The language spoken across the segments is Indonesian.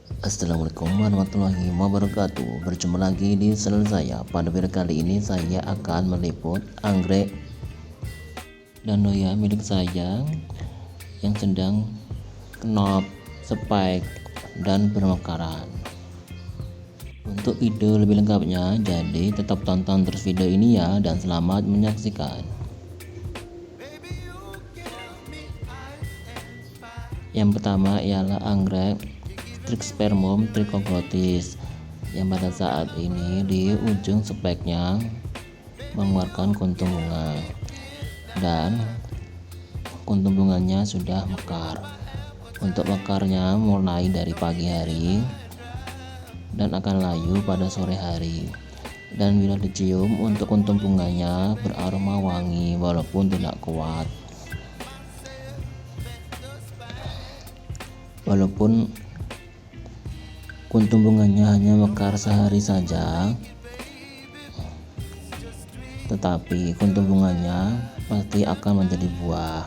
Assalamualaikum warahmatullahi wabarakatuh. Berjumpa lagi di channel saya. Pada video kali ini saya akan meliput anggrek danoya milik saya yang sedang knop, spike, dan bermekaran. Untuk video lebih lengkapnya, jadi tetap tonton terus video ini ya, dan selamat menyaksikan. Yang pertama ialah anggrek Trichospermum trichoglotis yang pada saat ini di ujung speknya mengeluarkan kuntum bunga dan kuntum bunganya sudah mekar. Untuk mekarnya mulai dari pagi hari dan akan layu pada sore hari, dan bila dicium untuk kuntum bunganya beraroma wangi walaupun tidak kuat. Walaupun kuntum bunganya hanya mekar sehari saja, tetapi kuntum bunganya pasti akan menjadi buah.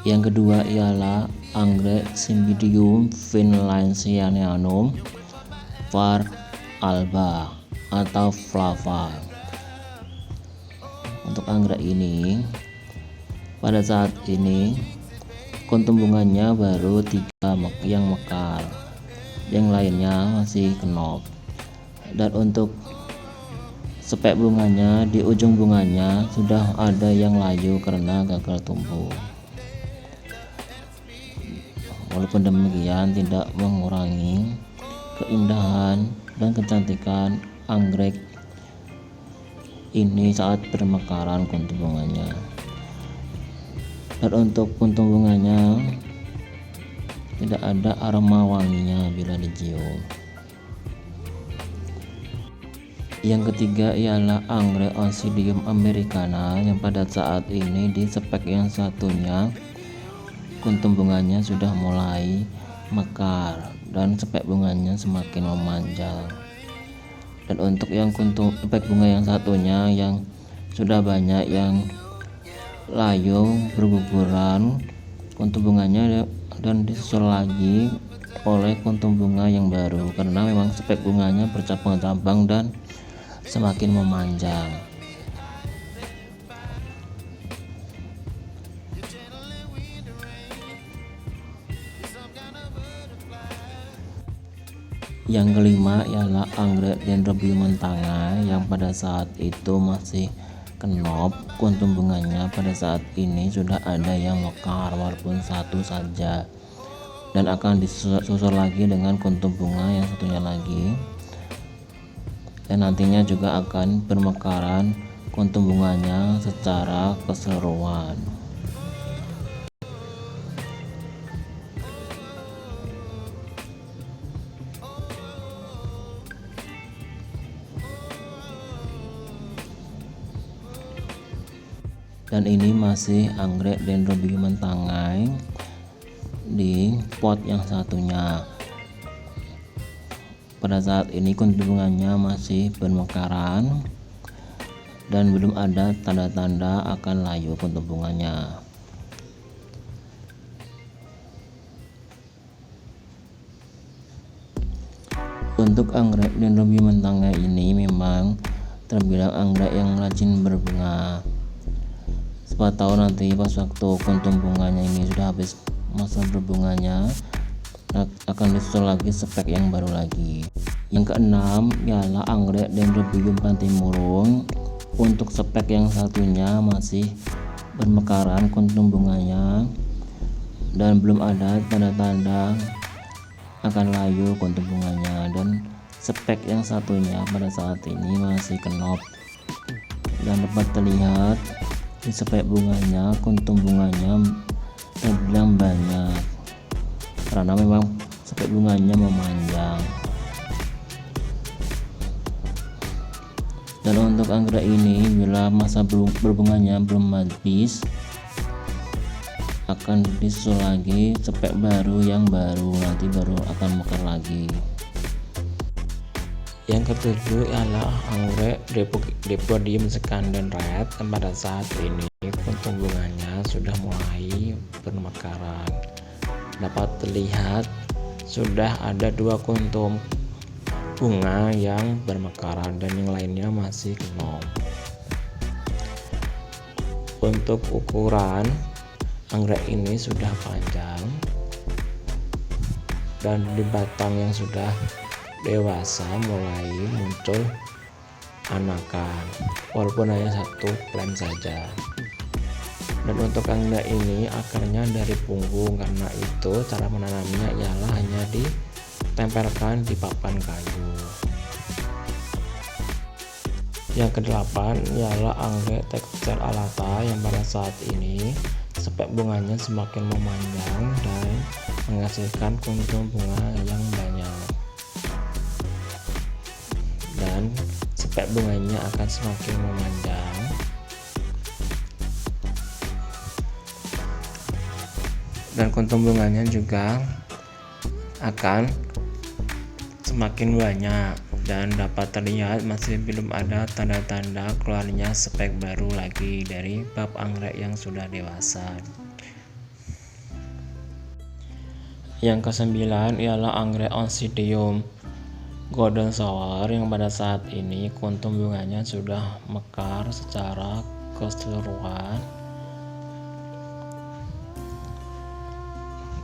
Yang kedua ialah anggrek Cymbidium finlaysianum var. alba atau flava. Untuk anggrek ini pada saat ini kuntum bunganya baru 3 yang mekar, yang lainnya masih kenop. Dan untuk spek bunganya, di ujung bunganya sudah ada yang layu karena gagal tumbuh. Walaupun demikian tidak mengurangi keindahan dan kecantikan anggrek ini saat bermekaran kuntum bunganya. Dan untuk kuntum bunganya tidak ada aroma wanginya bila dicium. Yang ketiga ialah anggrek Oncidium americana yang pada saat ini di spek yang satunya kuntum bunganya sudah mulai mekar dan spek bunganya semakin memanjang. Dan untuk yang spek bunga yang satunya yang sudah banyak yang layu berguguran kuntum bunganya, dan disusul lagi oleh kuntum bunga yang baru karena memang spek bunganya bercabang-cabang dan semakin memanjang. Yang kelima ialah anggrek Dendrobium montana yang pada saat itu masih kenop. Kuntum bunganya pada saat ini sudah ada yang mekar walaupun satu saja, dan akan disusul lagi dengan kuntum bunga yang satunya lagi, dan nantinya juga akan bermekaran kuntum bunganya secara keseluruhan. Dan ini masih anggrek Dendrobium montana di pot yang satunya. Pada saat ini kuntum bunganya masih bermekaran dan belum ada tanda-tanda akan layu kuntum bunganya. Untuk anggrek Dendrobium montana ini memang terbilang anggrek yang rajin berbunga. Siapa tahu nanti pas waktu kuntum bunganya ini sudah habis masa berbunganya akan disusul lagi spek yang baru lagi. Yang keenam ialah anggrek Dendrobium pantimurung. Untuk spek yang satunya masih bermekaran kuntum bunganya dan belum ada tanda-tanda akan layu kuntum bunganya, dan spek yang satunya pada saat ini masih kenop dan dapat terlihat di spek bunganya kuntum bunganya terbilang banyak karena memang spek bunganya memanjang. Dan untuk anggrek ini bila masa berbunganya belum habis akan disusul lagi spek baru yang baru, nanti baru akan mekar lagi. Yang ketujuh ialah anggrek Dipodium Scandens. Pada saat ini kuntum bunganya sudah mulai bermekaran. Dapat terlihat sudah ada 2 kuntum bunga yang bermekaran dan yang lainnya masih kenop. Untuk ukuran anggrek ini sudah panjang dan di batang yang sudah dewasa mulai muncul anakan, walaupun hanya 1 plant saja. Dan untuk anggrek ini akarnya dari punggung, karena itu cara menanamnya ialah hanya ditempelkan di papan kayu. Yang kedelapan ialah anggrek Textile alata yang pada saat ini spek bunganya semakin memanjang dan menghasilkan kuntum bunga yang banyak, dan spek bunganya akan semakin memanjang dan kuntum bunganya juga akan semakin banyak, dan dapat terlihat masih belum ada tanda-tanda keluarnya spek baru lagi dari bab anggrek yang sudah dewasa. Yang kesembilan ialah anggrek Oncidium Golden Shower yang pada saat ini kuntum bunganya sudah mekar secara keseluruhan,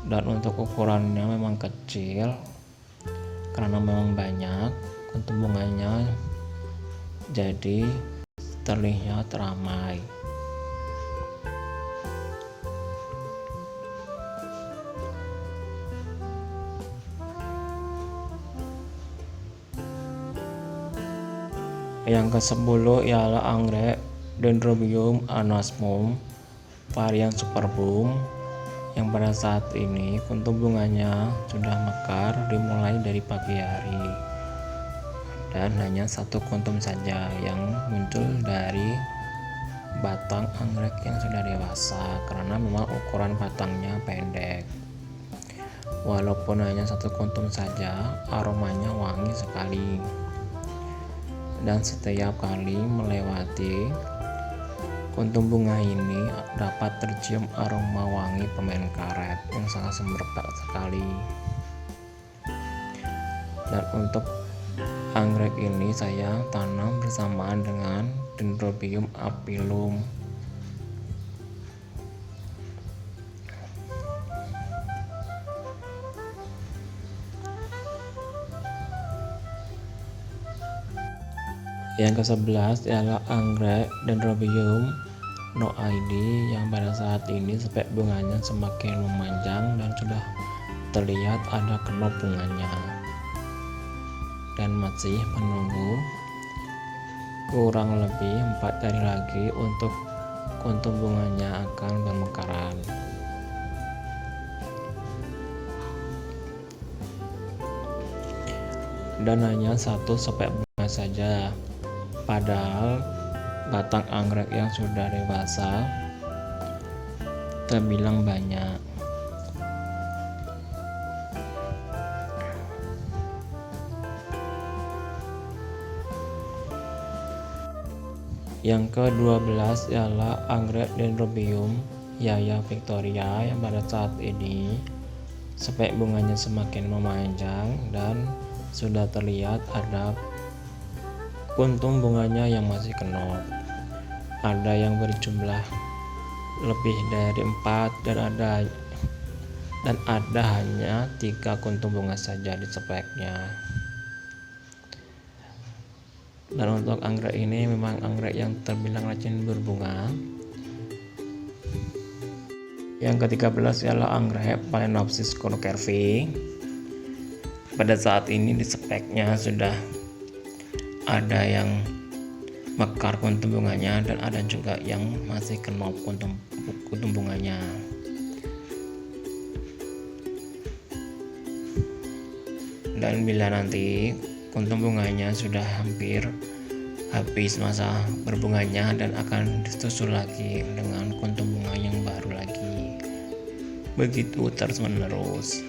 dan untuk ukurannya memang kecil karena memang banyak kuntum bunganya, jadi terlihat ramai. Yang ke-10 ialah anggrek Dendrobium anosmum varian Superbum yang pada saat ini kuntum bunganya sudah mekar dimulai dari pagi hari, dan hanya 1 kuntum saja yang muncul dari batang anggrek yang sudah dewasa, karena memang ukuran batangnya pendek. Walaupun hanya 1 kuntum saja, aromanya wangi sekali, dan setiap kali melewati kuntum bunga ini dapat tercium aroma wangi permen karet yang sangat semerbak sekali. Dan untuk anggrek ini saya tanam bersamaan dengan Dendrobium aphyllum. Yang ke-11 ialah anggrek Dendrobium noaidi yang pada saat ini spek bunganya semakin memanjang dan sudah terlihat ada kenop bunganya, dan masih menunggu kurang lebih 4 hari lagi untuk kuntum bunganya akan bermekaran. Dan hanya 1 spek bunga saja, padahal batang anggrek yang sudah dewasa terbilang banyak. Yang ke-12 ialah anggrek Dendrobium Yaya Victoria yang pada saat ini spek bunganya semakin memanjang dan sudah terlihat ada kuntum bunganya yang masih kenop. Ada yang berjumlah lebih dari 4 dan ada hanya 3 kuntum bunga saja di speknya. Dan untuk anggrek ini memang anggrek yang terbilang rajin berbunga. Yang ke-13 ialah anggrek Phalaenopsis conocervi. Pada saat ini di speknya sudah ada yang mekar kuntum bunganya dan ada juga yang masih kenop kuntum bunganya. Dan bila nanti kuntum bunganya sudah hampir habis masa berbunganya dan akan disusul lagi dengan kuntum bunga yang baru lagi, begitu terus menerus.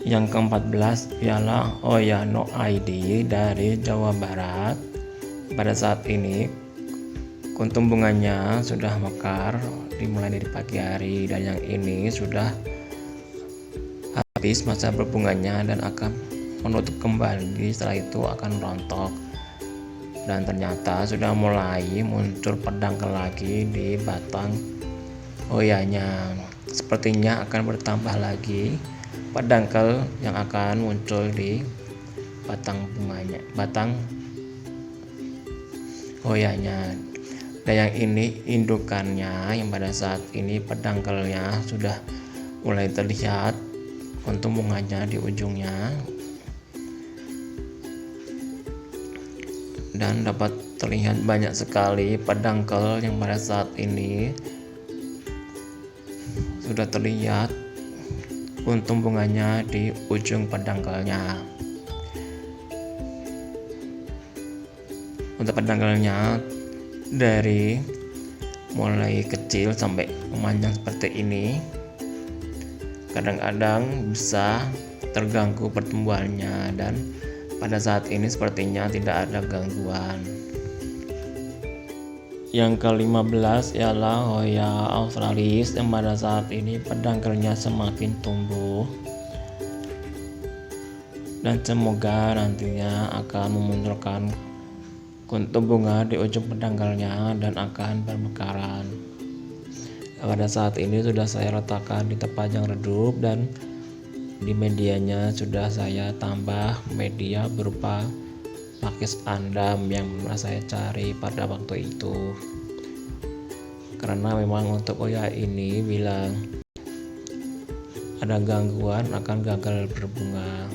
Yang ke-14 ialah Oyano ID dari Jawa Barat. Pada saat ini kuntum bunganya sudah mekar dimulai dari pagi hari, dan yang ini sudah habis masa berbunganya dan akan menutup kembali, setelah itu akan rontok. Dan ternyata sudah mulai muncul pedangkel lagi di batang oyanya. Sepertinya akan bertambah lagi pedangkel yang akan muncul di batang bunganya, batang oyanya. Dan yang ini indukannya, yang pada saat ini pedangkelnya sudah mulai terlihat kuntum bunganya di ujungnya, dan dapat terlihat banyak sekali pedangkel yang pada saat ini sudah terlihat kuntum bunganya di ujung pedangkelnya. Untuk pedangkelnya dari mulai kecil sampai memanjang seperti ini, kadang-kadang bisa terganggu pertumbuhannya, dan pada saat ini sepertinya tidak ada gangguan. Yang ke-15 ialah Hoya australis, yang pada saat ini pedangkelnya semakin tumbuh, dan semoga nantinya akan memunculkan kuntum bunga di ujung pedangkelnya dan akan bermekaran. Pada saat ini sudah saya letakkan di tempat yang redup, dan di medianya sudah saya tambah media berupa pakis andam yang pernah saya cari pada waktu itu, karena memang untuk Hoya ini bila ada gangguan akan gagal berbunga.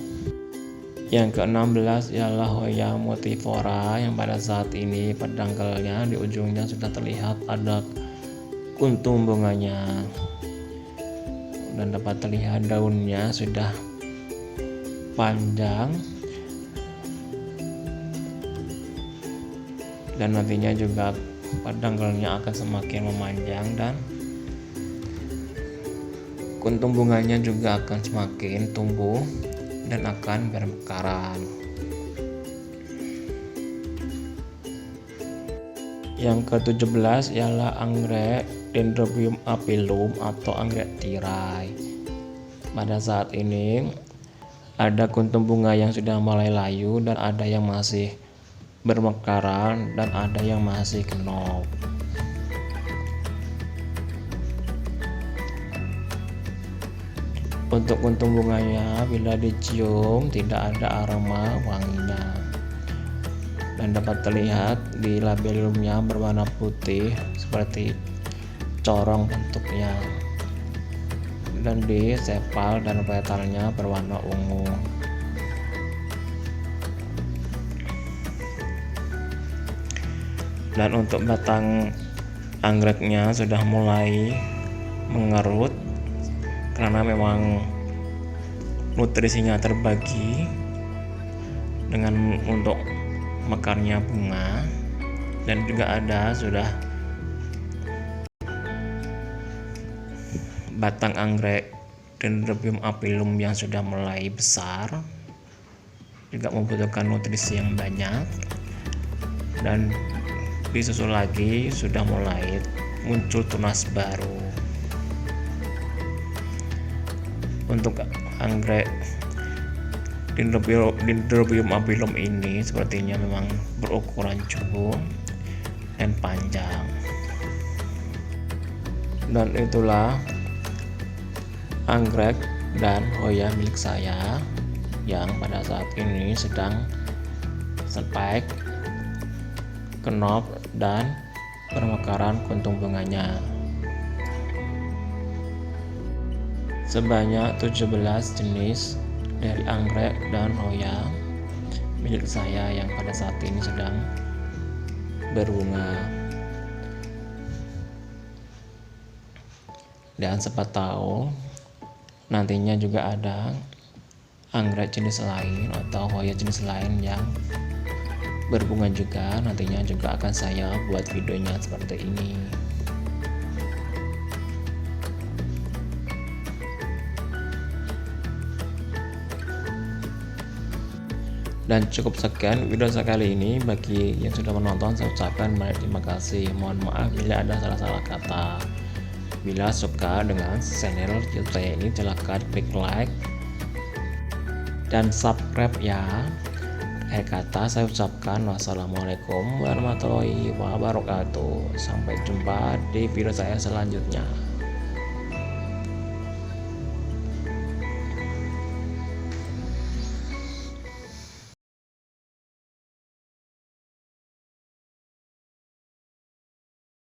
Yang ke-16 ialah Hoya multiflora, yang pada saat ini pedangkelnya di ujungnya sudah terlihat ada kuntum bunganya, dan dapat terlihat daunnya sudah panjang, dan nantinya juga pedangkelnya akan semakin memanjang, dan kuntum bunganya juga akan semakin tumbuh dan akan bermekaran. Yang ke-17 ialah anggrek Dendrobium aphyllum atau anggrek tirai. Pada saat ini ada kuntum bunga yang sudah mulai layu, dan ada yang masih bermekaran, dan ada yang masih kenop. Untuk kuntum bunganya bila dicium tidak ada aroma wanginya, dan dapat terlihat di labellumnya berwarna putih seperti corong bentuknya, dan di sepal dan petalnya berwarna ungu. Dan untuk batang anggreknya sudah mulai mengerut, karena memang nutrisinya terbagi dengan untuk mekarnya bunga, dan juga ada sudah batang anggrek Dendrobium aphyllum yang sudah mulai besar, juga membutuhkan nutrisi yang banyak, dan disusul lagi sudah mulai muncul tunas baru. Untuk anggrek Dendrobium aphyllum ini sepertinya memang berukuran cukup dan panjang. Dan itulah anggrek dan Hoya milik saya yang pada saat ini sedang spek, kenop, dan bermekaran kuntum bunganya. Sebanyak 17 jenis dari anggrek dan Hoya milik saya yang pada saat ini sedang berbunga. Dan siapa tahu nantinya juga ada anggrek jenis lain atau Hoya jenis lain yang berbunga juga, nantinya juga akan saya buat videonya seperti ini. Dan cukup sekian video saya kali ini. Bagi yang sudah menonton, saya ucapkan banyak terima kasih. Mohon maaf bila ada salah-salah kata. Bila suka dengan channel YouTube saya ini, silahkan klik like dan subscribe ya. Akhir kata saya ucapkan wassalamualaikum warahmatullahi wabarakatuh. Sampai jumpa di video saya selanjutnya.